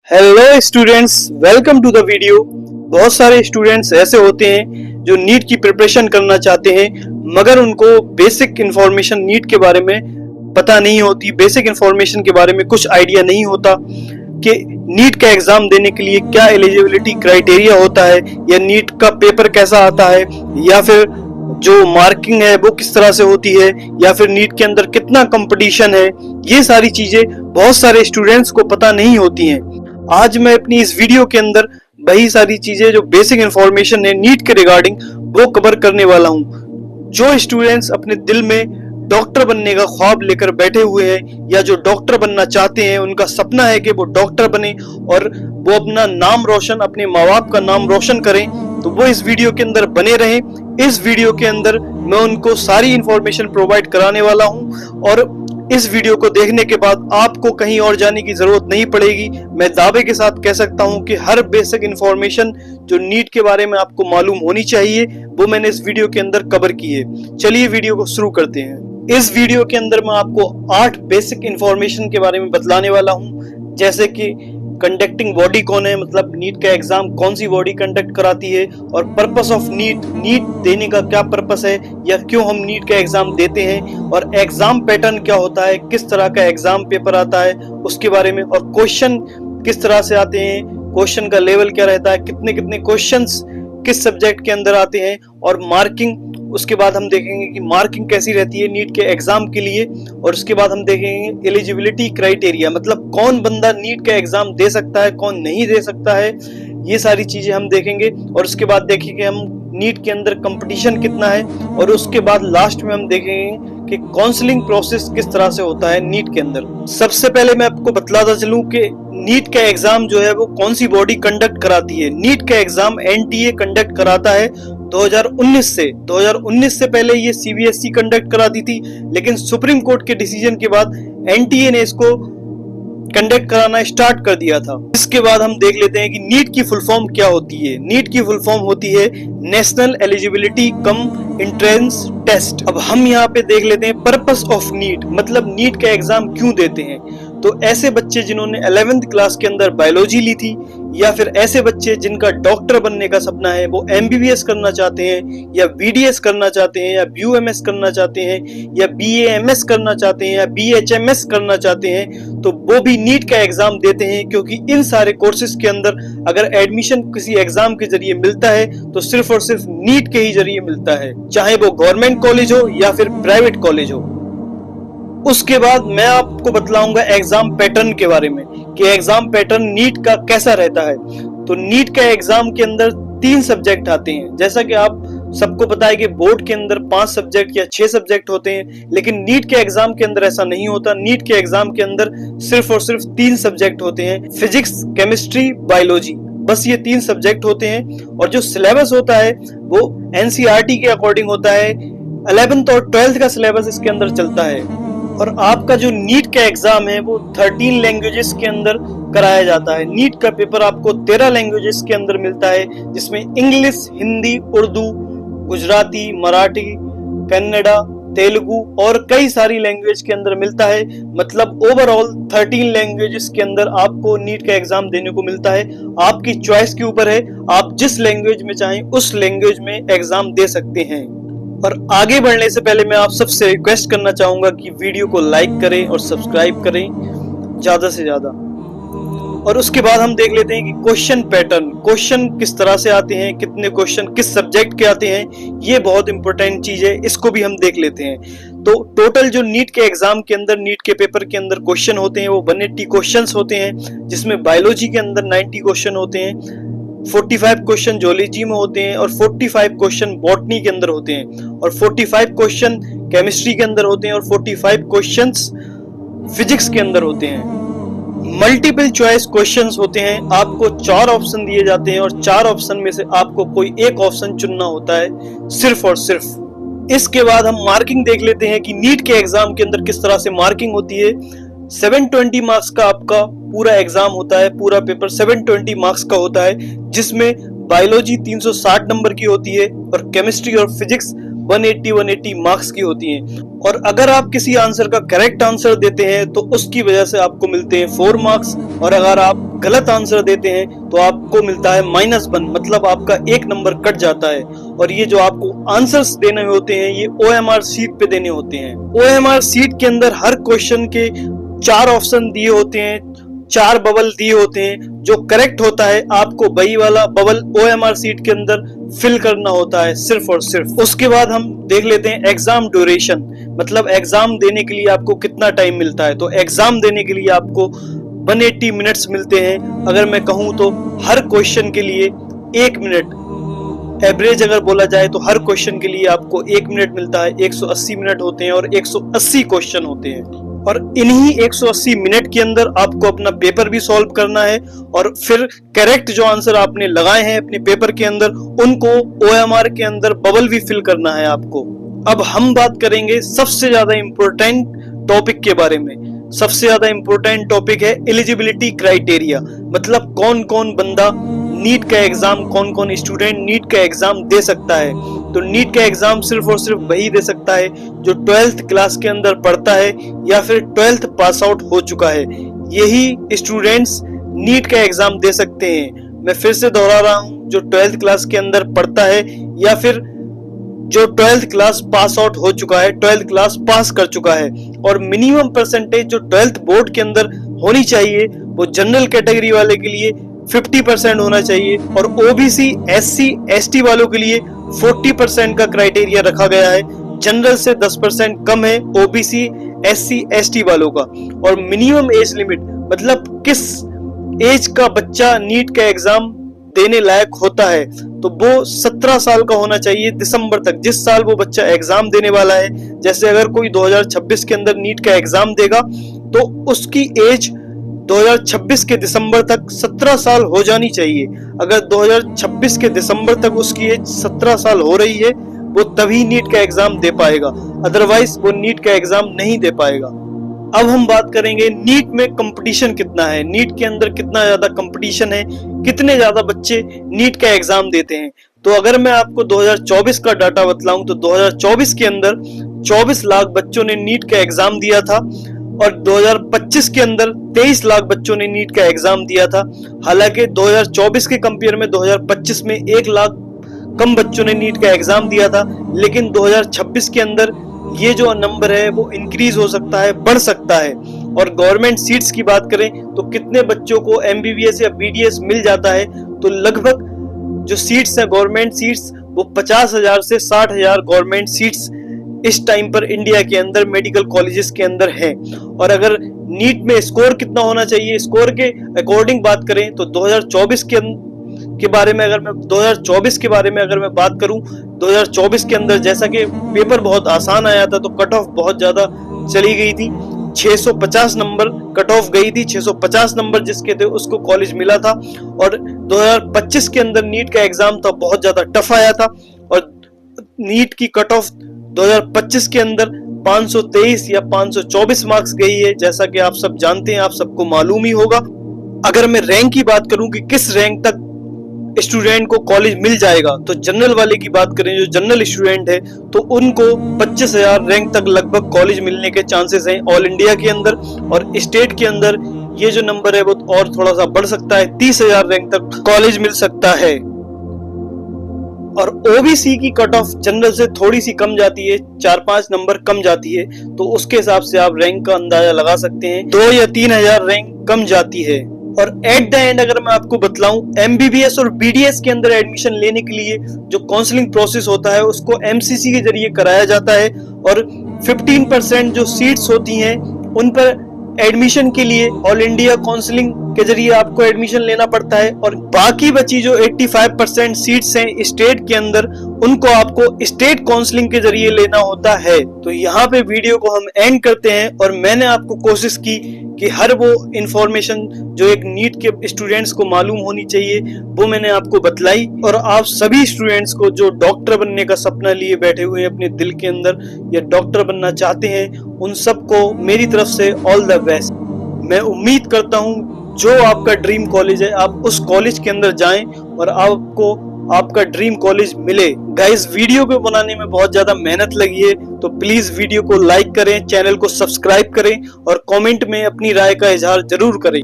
Hello students, welcome to the video. बहुत सारे students ऐसे होते हैं जो नीट की प्रिपरेशन करना चाहते हैं, मगर उनको बेसिक इंफॉर्मेशन नीट के बारे में पता नहीं होती। बेसिक इंफॉर्मेशन के बारे में कुछ आइडिया नहीं होता कि नीट का एग्जाम देने के लिए क्या एलिजिबिलिटी क्राइटेरिया होता है, या नीट का पेपर कैसा आता है, या फिर जो मार्किंग है वो किस तरह से होती है, या फिर नीट के अंदर कितना कंपटीशन है। ये सारी चीजें बहुत सारे स्टूडेंट्स को पता नहीं होती हैं। आज मैं अपनी इस वीडियो के अंदर वही सारी चीजें जो बेसिक इंफॉर्मेशन है नीट के रिगार्डिंग वो कवर करने वाला हूँ। जो स्टूडेंट्स अपने दिल में डॉक्टर बनने का ख्वाब लेकर बैठे हुए हैं, या जो डॉक्टर बनना चाहते हैं, उनका सपना है कि वो डॉक्टर बने और वो अपना नाम रोशन, अपने माँ बाप का नाम रोशन करें, तो वो इस वीडियो के अंदर बने रहें। इस वीडियो के अंदर मैं उनको सारी इंफॉर्मेशन प्रोवाइड कराने वाला हूँ, और इस वीडियो को देखने के बाद आपको कहीं और जाने की जरूरत नहीं पड़ेगी। मैं दावे के साथ कह सकता हूं कि हर बेसिक इंफॉर्मेशन जो नीट के बारे में आपको मालूम होनी चाहिए वो मैंने इस वीडियो के अंदर कवर की है। चलिए वीडियो को शुरू करते हैं। इस वीडियो के अंदर मैं आपको 8 बेसिक इंफॉर्मेशन के बारे में बतलाने वाला हूं, जैसे कि कंडक्टिंग बॉडी कौन है, मतलब नीट का एग्जाम कौन सी बॉडी कंडक्ट कराती है, और पर्पस ऑफ नीट, नीट देने का क्या पर्पस है, या क्यों हम नीट का एग्जाम देते हैं, और एग्जाम पैटर्न क्या होता है, किस तरह का एग्जाम पेपर आता है उसके बारे में, और क्वेश्चन किस तरह से आते हैं, क्वेश्चन का लेवल क्या रहता है, कितने कितने क्वेश्चंस किस सब्जेक्ट के अंदर आते हैं, और मार्किंग। उसके बाद हम देखेंगे कि मार्किंग कैसी रहती है नीट के एग्जाम के लिए, और उसके बाद हम देखेंगे एलिजिबिलिटी क्राइटेरिया, मतलब कौन बंदा नीट का एग्जाम दे सकता है, कौन नहीं दे सकता है। ये सारी चीजें हम देखेंगे, और उसके बाद देखेंगे हम नीट के अंदर कंपटीशन कितना है, और उसके बाद लास्ट में हम देखेंगे कि काउंसलिंग प्रोसेस किस तरह से होता है नीट के अंदर। सबसे पहले मैं आपको बतलाता चलूं कि नीट का एग्जाम जो है वो कौन सी बॉडी कंडक्ट कराती है। नीट का एग्जाम एनटीए कंडक्ट कराता है 2019 से। 2019 से पहले ये सीबीएसई कंडक्ट कराती थी, लेकिन सुप्रीम कोर्ट के डिसीजन के बाद एनटीए ने इसको कंडक्ट कराना स्टार्ट कर दिया था। इसके बाद हम देख लेते हैं कि नीट की फुल फॉर्म क्या होती है। नीट की फुल फॉर्म होती है national eligibility cum entrance test. अब हम यहाँ पे देख लेते हैं पर्पस ऑफ नीट, मतलब नीट का एग्जाम क्यों देते हैं। तो ऐसे बच्चे जिन्होंने 11th क्लास के अंदर बायोलॉजी ली थी, या फिर ऐसे बच्चे जिनका डॉक्टर बनने का सपना है, वो एमबीबीएस करना चाहते हैं, या बीडीएस करना चाहते हैं, या बीयूएमएस करना चाहते हैं, या बीएएमएस करना चाहते हैं, या बीएचएमएस करना चाहते हैं, तो वो भी नीट का एग्जाम देते हैं। क्योंकि इन सारे कोर्सेज के अंदर अगर एडमिशन किसी एग्जाम के जरिए मिलता है तो सिर्फ और सिर्फ नीट के ही जरिए मिलता है, चाहे वो गवर्नमेंट कॉलेज हो या फिर प्राइवेट कॉलेज हो। उसके बाद मैं आपको बतलाऊंगा एग्जाम पैटर्न के बारे में कि एग्जाम पैटर्न नीट का कैसा रहता है। तो नीट का एग्जाम के अंदर 3 सब्जेक्ट आते हैं। जैसा कि आप सबको पता है कि बोर्ड के अंदर 5 सब्जेक्ट या 6 सब्जेक्ट होते हैं, लेकिन नीट के एग्जाम के अंदर ऐसा नहीं होता। नीट के एग्जाम के अंदर सिर्फ और सिर्फ 3 सब्जेक्ट होते हैं, फिजिक्स, केमिस्ट्री, बायोलॉजी। बस ये 3 सब्जेक्ट होते हैं, और जो सिलेबस होता है वो एनसीईआरटी के अकॉर्डिंग होता है। 11th और 12th का सिलेबस इसके अंदर चलता है। और आपका जो नीट का एग्जाम है वो 13 लैंग्वेजेस के अंदर कराया जाता है। नीट का पेपर आपको 13 लैंग्वेजेस के अंदर मिलता है, जिसमें इंग्लिश, हिंदी, उर्दू, गुजराती, मराठी, कन्नड़ा, तेलुगु और कई सारी लैंग्वेज के अंदर मिलता है। मतलब ओवरऑल 13 लैंग्वेजेस के अंदर आपको नीट का एग्जाम देने को मिलता है। आपकी चॉइस के ऊपर है, आप जिस लैंग्वेज में चाहें उस लैंग्वेज में एग्जाम दे सकते हैं। और आगे बढ़ने से पहले मैं आप सबसे रिक्वेस्ट करना चाहूंगा कि वीडियो को लाइक करें और सब्सक्राइब करें ज्यादा से ज्यादा। और उसके बाद हम देख लेते हैं कि क्वेश्चन पैटर्न, क्वेश्चन किस तरह से आते हैं, कितने क्वेश्चन किस सब्जेक्ट के आते हैं, ये बहुत इंपॉर्टेंट चीज है, इसको भी हम देख लेते हैं। तो टोटल जो नीट के एग्जाम के अंदर, नीट के पेपर के अंदर क्वेश्चन होते हैं वो 180 क्वेश्चन होते हैं, जिसमें बायोलॉजी के अंदर 90 क्वेश्चन होते हैं, 45 क्वेश्चन जोलॉजी में होते हैं, और 45 क्वेश्चन बॉटनी के अंदर होते हैं, और 45 क्वेश्चन केमिस्ट्री के अंदर होते हैं, और 45 क्वेश्चंस फिजिक्स के अंदर होते हैं। मल्टीपल चॉइस क्वेश्चंस होते हैं। आपको 4 ऑप्शन दिए जाते हैं, और 4 ऑप्शन में से आपको कोई एक ऑप्शन चुनना होता है, सिर्फ और सिर्फ। इसके बाद हम मार्किंग देख लेते हैं कि नीट के एग्जाम के अंदर किस तरह से मार्किंग होती है। 720 मार्क्स का आपका पूरा एग्जाम होता है, पूरा पेपर 720 मार्क्स का होता है, जिसमें बायोलॉजी 360 नंबर की होती है, और केमिस्ट्री और फिजिक्स 180 मार्क्स की होती हैं। और अगर आप किसी आंसर का करेक्ट आंसर देते हैं तो उसकी वजह से आपको मिलते हैं 4 मार्क्स, और अगर आप गलत आंसर देते हैं तो आपको मिलता है -1, मतलब आपका 1 नंबर कट जाता है। और ये जो आपको आंसर्स देने होते हैं ये OMR शीट पे देने होते हैं। OMR शीट के अंदर हर क्वेश्चन के 4 ऑप्शन दिए होते हैं, 4 बबल दिए होते हैं। जो करेक्ट होता है आपको वही वाला बबल OMR शीट के अंदर फिल करना होता है सिर्फ और सिर्फ। उसके बाद हम देख लेते हैं एग्जाम ड्यूरेशन, मतलब एग्जाम देने के लिए आपको कितना टाइम मिलता है। तो एग्जाम देने के लिए आपको 180 मिनट्स मिलते हैं। अगर मैं कहूं तो हर क्वेश्चन के लिए 1 मिनट, एवरेज अगर बोला जाए तो हर क्वेश्चन के लिए आपको 1 मिनट मिलता है। 180 मिनट होते हैं और 180 क्वेश्चन होते हैं, और इन्हीं 180 मिनट के अंदर आपको अपना पेपर भी सॉल्व करना है, और फिर करेक्ट जो आंसर आपने लगाए हैं अपने पेपर के अंदर उनको OMR के अंदर बबल भी फिल करना है आपको। अब हम बात करेंगे सबसे ज्यादा इंपॉर्टेंट टॉपिक के बारे में। सबसे ज्यादा इंपॉर्टेंट टॉपिक है एलिजिबिलिटी क्राइटेरिया, मतलब कौन कौन बंदा नीट का एग्जाम, कौन कौन स्टूडेंट नीट का एग्जाम दे सकता है। तो नीट का एग्जाम सिर्फ और सिर्फ वही दे सकता है जो 12th क्लास के अंदर पढ़ता है या फिर 12th पास आउट हो चुका है। यही स्टूडेंट्स नीट का एग्जाम दे सकते हैं। मैं फिर से दोहरा रहा हूं, जो 12th क्लास के अंदर पढ़ता है या फिर जो 12th क्लास पास आउट हो चुका है, 12th क्लास पास कर चुका है। और मिनिमम परसेंटेज जो 12th बोर्ड के अंदर होनी चाहिए वो जनरल कैटेगरी वाले के लिए 50% होना चाहिए, और OBC SC ST वालों के लिए 40% का क्राइटेरिया रखा गया है। जनरल से 10% कम है OBC SC ST वालों का। और मिनिमम एज लिमिट, मतलब किस एज का बच्चा नीट का एग्जाम देने लायक होता है, तो वो 17 साल का होना चाहिए दिसंबर तक, जिस साल वो बच्चा एग्जाम देने वाला है। जैसे अगर कोई 2026 के अंदर नीट का एग्जाम देगा तो उसकी एज 2026 के दिसंबर तक 17 साल हो जानी चाहिए। अगर 2026 के दिसंबर तक उसकी एज 17 साल हो रही है वो तभी नीट का एग्जाम दे पाएगा, अदरवाइज वो नीट का एग्जाम नहीं दे पाएगा। अब हम बात करेंगे नीट में कंपटीशन कितना है, नीट के अंदर कितना ज्यादा कंपटीशन है, कितने ज्यादा बच्चे नीट का एग्जाम देते हैं। तो अगर मैं आपको 2024 का डाटा बतलाऊं तो 2024 के अंदर 24 लाख बच्चों ने नीट का एग्जाम दिया था, और 2025 के अंदर 23 लाख बच्चों ने नीट का एग्जाम दिया था। हालांकि 2024 के कंपेयर में 2025 में 1 लाख कम बच्चों ने नीट का एग्जाम दिया था, लेकिन 2026 के अंदर ये जो नंबर है वो इंक्रीज हो सकता है, बढ़ सकता है। और गवर्नमेंट सीट्स की बात करें तो कितने बच्चों को MBBS या BDS मिल जाता है, तो लगभग जो सीट्स है गवर्नमेंट सीट्स वो 50,000 से 60,000 गवर्नमेंट सीट्स इस टाइम पर इंडिया के अंदर मेडिकल कॉलेजेस के अंदर है। और अगर नीट में स्कोर कितना होना चाहिए, स्कोर के अकॉर्डिंग बात करें तो 2024 के बारे में अगर मैं 2024 के बारे में अगर मैं बात करूं, 2024 के अंदर जैसा कि पेपर बहुत आसान आया था तो कट ऑफ बहुत ज्यादा चली गई थी। 650 नंबर कट ऑफ गई थी, 650 नंबर जिसके थे उसको कॉलेज मिला था। और 2025 के अंदर नीट का एग्जाम था, बहुत ज्यादा टफ आया था, और नीट की कट ऑफ 2025 के अंदर 523 या 524 मार्क्स गई है, जैसा कि आप सब जानते हैं, आप सबको मालूम ही होगा। अगर मैं रैंक की बात करूं कि किस रैंक तक स्टूडेंट को कॉलेज मिल जाएगा, तो जनरल वाले की बात करें, जो जनरल स्टूडेंट है तो उनको 25,000 रैंक तक लगभग कॉलेज मिलने के चांसेस हैं ऑल इंडिया के अंदर। और स्टेट के अंदर ये जो नंबर है वो और थोड़ा सा बढ़ सकता है, 30,000 रैंक तक कॉलेज मिल सकता है। और OBC की कट ऑफ जनरल से थोड़ी सी कम जाती है, 4-5 नंबर कम जाती है, तो उसके हिसाब से आप रैंक का अंदाजा लगा सकते हैं, 2 या 3,000 रैंक कम जाती है। और एट द एंड अगर मैं आपको बतलाऊं, MBBS और BDS के अंदर एडमिशन लेने के लिए जो काउंसलिंग प्रोसेस होता है उसको MCC के जरिए कराया जाता है, और 15% जो सीट्स होती हैं उन पर एडमिशन के लिए ऑल इंडिया काउंसलिंग के जरिए आपको एडमिशन लेना पड़ता है। और बाकी बची जो 85% सीट्स हैं स्टेट के अंदर उनको आपको स्टेट काउंसलिंग के जरिए लेना होता है। तो यहाँ पे वीडियो को हम एंड करते हैं, और मैंने आपको कोशिश की कि हर वो इंफॉर्मेशन जो एक नीट के स्टूडेंट्स को मालूम होनी चाहिए वो मैंने आपको बतलाई। और आप सभी स्टूडेंट्स को जो डॉक्टर बनने का सपना लिए बैठे हुए हैं अपने दिल के अंदर या डॉक्टर बनना चाहते हैं, उन सबको मेरी तरफ से ऑल द बेस्ट। मैं उम्मीद करता हूं जो आपका ड्रीम कॉलेज है आप उस कॉलेज के अंदर जाएं और आपको आपका ड्रीम कॉलेज मिले। गाइस, वीडियो को बनाने में बहुत ज्यादा मेहनत लगी है, तो प्लीज वीडियो को लाइक करें, चैनल को सब्सक्राइब करें और कमेंट में अपनी राय का इजहार जरूर करें।